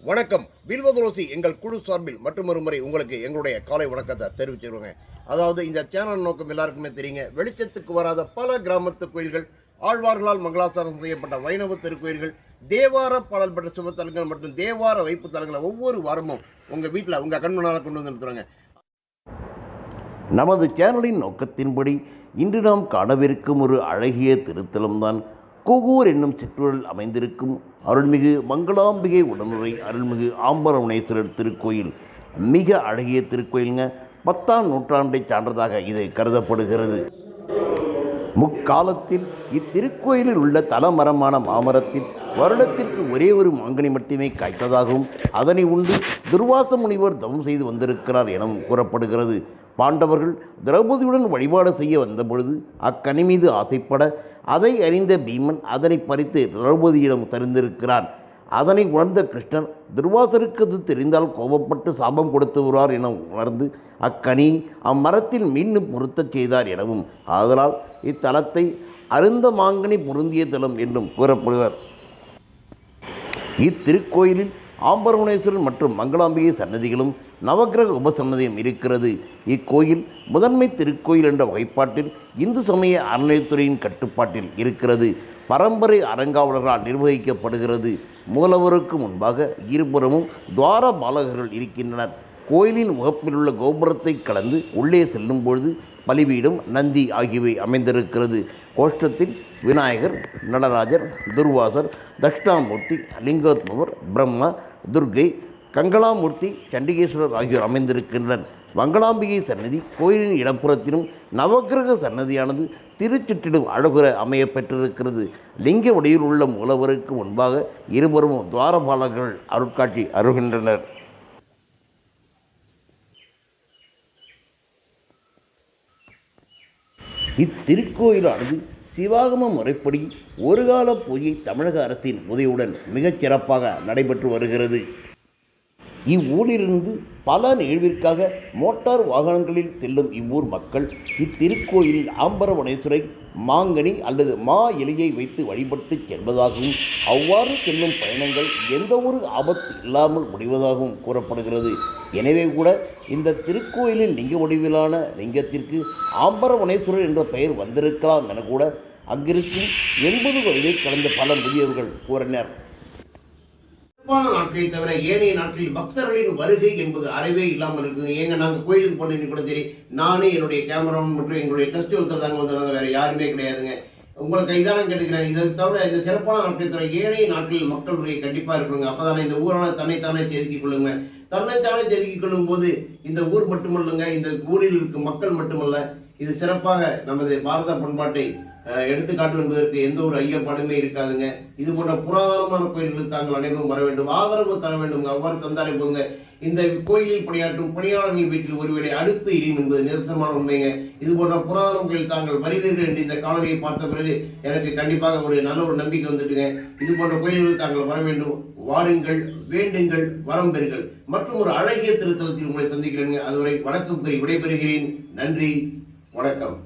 வணக்கம். வில்வதுரோசி எங்கள் குழு சார்பில் மற்றொரு முறை உங்களுக்கு எங்களுடைய காலை வணக்கத்தை தெரிவிச்சிருவோங்க. அதாவது இந்த சேனல் நோக்கம் எல்லாருக்குமே தெரியுங்க. வெளிச்சத்துக்கு வராத பல கிராமத்து கோயில்கள், ஆழ்வார்களால் மங்களாசாரம் செய்யப்பட்ட வைணவ திருக்கோயில்கள், தேவார பாடல் பெற்ற சுபத்தலங்கள் மற்றும் தேவார வைப்பு தலங்களை ஒவ்வொரு வாரமும் உங்கள் வீட்டில் உங்கள் கண்மனால கொண்டு வந்து நிறுத்துறாங்க. நமது சேனலின் நோக்கத்தின்படி இன்று நாம் காணவிருக்கும் ஒரு அழகிய திருத்தலம்தான் கூகூர் என்னும் சிற்றூரில் அமைந்திருக்கும் அருள்மிகு மங்களாம்பிகை உடனுரை அருள்மிகு ஆம்பரவனேஸ்வரர் திருக்கோயில். மிக அழகிய திருக்கோயிலுங்க. 10ஆம் நூற்றாண்டை சான்றதாக இது கருதப்படுகிறது. முக்காலத்தில் இத்திருக்கோயிலில் உள்ள தலமரமான மாமரத்தில் வருடத்திற்கு ஒரே ஒரு மாங்கனி மட்டுமே காய்த்ததாகவும் அதனை உண்டு துர்வாச முனிவர் தவம் செய்து வந்திருக்கிறார் எனவும் கூறப்படுகிறது. பாண்டவர்கள் திரௌபதியுடன் வழிபாடு செய்ய வந்தபொழுது அக்கனி மீது ஆசைப்பட அதை அறிந்த பீமன் அதனை பறித்து திரௌபதியிடம் தருந்திருக்கிறான். அதனை உணர்ந்த கிருஷ்ணர் துர்வாசருக்கு அது தெரிந்தால் கோபப்பட்டு சாபம் கொடுத்து வருவார் என உணர்ந்து அக்கனி அம்மரத்தில் மீண்டும் பொருத்தச் செய்தார் எனவும் ஆதலால் இத்தலத்தை அருந்த மாங்கனி பொருந்திய தலம் என்றும் கூறப்படுவார். இத்திருக்கோயிலில் ஆம்பரவனேஸ்வரர் மற்றும் மங்களாம்பிகை சன்னதிகளும் நவக்கிரக உபசன்னதியும் இருக்கிறது. இக்கோயில் முதன்மை திருக்கோயில் என்ற வகைப்பாட்டில் இந்து சமய அறநிலையத்துறையின் கட்டுப்பாட்டில் இருக்கிறது. பரம்பரை அறங்காவலர்களால் நிர்வகிக்கப்படுகிறது. மூலவருக்கு முன்பாக இருபுறமும் துவார பாலகர்கள் இருக்கின்றனர். கோயிலின் முகப்பில் உள்ள கோபுரத்தை கடந்து உள்ளே செல்லும் பொழுது பலிபீடம், நந்தி ஆகியவை அமைந்திருக்கிறது. கோஷ்டத்தில் விநாயகர், நடராஜர், துர்வாசர், தட்சிணாமூர்த்தி, லிங்கோத்பவர், பிரம்மா, துர்கை, கங்களாமூர்த்தி, சண்டிகேஸ்வரர் ஆகியோர் அமைந்திருக்கின்றனர். மங்களாம்பிகை சன்னதி கோயிலின் இடப்புறத்திலும் நவக்கிரக சன்னதியானது திருச்சுற்றிலும் அழகுற அமைய பெற்றிருக்கிறது. லிங்க வடிவில் உள்ள மூலவருக்கு முன்பாக இருபுறமும் துவாரபாலகர்கள் அருட்காட்சி அருகின்றனர். இத்திருக்கோயிலானது சிவாகம முறைப்படி ஒருகால பூஜை தமிழக அரசின் உதவியுடன் மிகச் சிறப்பாக நடைபெற்று வருகிறது. இவ்வூரிலிருந்து பல நிகழ்விற்காக மோட்டார் வாகனங்களில் செல்லும் இவ்வூர் மக்கள் இத்திருக்கோயிலில் ஆம்பரவனேஸ்வரை மாங்கனி அல்லது மா இலையை வைத்து வழிபட்டு செல்வதாகவும் அவ்வாறு செல்லும் பயணங்கள் எந்த ஒரு ஆபத்து இல்லாமல் முடிவதாகவும் கூறப்படுகிறது. எனவே கூட இந்த திருக்கோயிலின் லிங்க வடிவிலான லிங்கத்திற்கு ஆம்பரவனேஸ்வரர் என்ற பெயர் வந்திருக்கலாம் என கூட அங்கிருக்கும் 80 வயதை கடந்த பல முதியவர்கள் கூறினர். நாட்களை தவிர ஏனைய நாட்களில் பக்தர்களின் வருகை என்பது அறவே இல்லாமல் இருக்குங்க. ஏங்க நாங்கள் கோயிலுக்கு போனது கூட சரி, நானே என்னுடைய கேமராமேன் மற்றும் எங்களுடைய டெஸ்ட் ஒருத்தர் தாங்க வந்தாங்க, வேற யாருமே கிடையாதுங்க. உங்களுக்கு கைதான கேட்டுக்கிறேன். இதை தவிர இந்த சிறப்பான நாட்களை தவிர ஏனைய நாட்களில் மக்கள் வருகை கண்டிப்பாக இருக்கணுங்க. அப்போதானே இந்த ஊரான தன்னைத்தானே செதுக்கிக் கொள்ளுங்க. தன்னைத்தானே செதுக்கிக் கொள்ளும் போது இந்த ஊர் மட்டுமல்லுங்க, இந்த ஊரில் இருக்கும் மக்கள் மட்டுமல்ல, இது சிறப்பாக நமது பாரத பண்பாட்டை எடுத்துக்காட்டு என்பதற்கு எந்த ஒரு ஐயப்பாடுமே இருக்காதுங்க. இது போன்ற புராதனமான கோயில்களுக்கு தாங்கள் அனைவரும் வர வேண்டும், ஆதரவு தர வேண்டும். அவ்வாறு தந்தாலே போங்க. இந்த கோயிலில் பணியாற்றும் பணியாளர்கள் வீட்டில் ஒருவேளை அடுப்பு எரியும் என்பது நிதர்சனமான உண்மைங்க. இது போன்ற புராதன கோயில் தாங்கள் வருவீர்கள் என்று இந்த காணொலியை பார்த்த பிறகு எனக்கு கண்டிப்பாக ஒரு நல்ல ஒரு நம்பிக்கை வந்துட்டுங்க. இது போன்ற கோயில்களுக்கு தாங்கள் வர வேண்டும். வாருங்கள், வேண்டுங்கள், வரம் பெறுங்கள். மற்றும் ஒரு அழகிய திருத்தலத்தில் உங்களை சந்திக்கிறேன். அதுவரை வணக்கம் கூறி விடைபெறுகிறேன். நன்றி, வணக்கம்.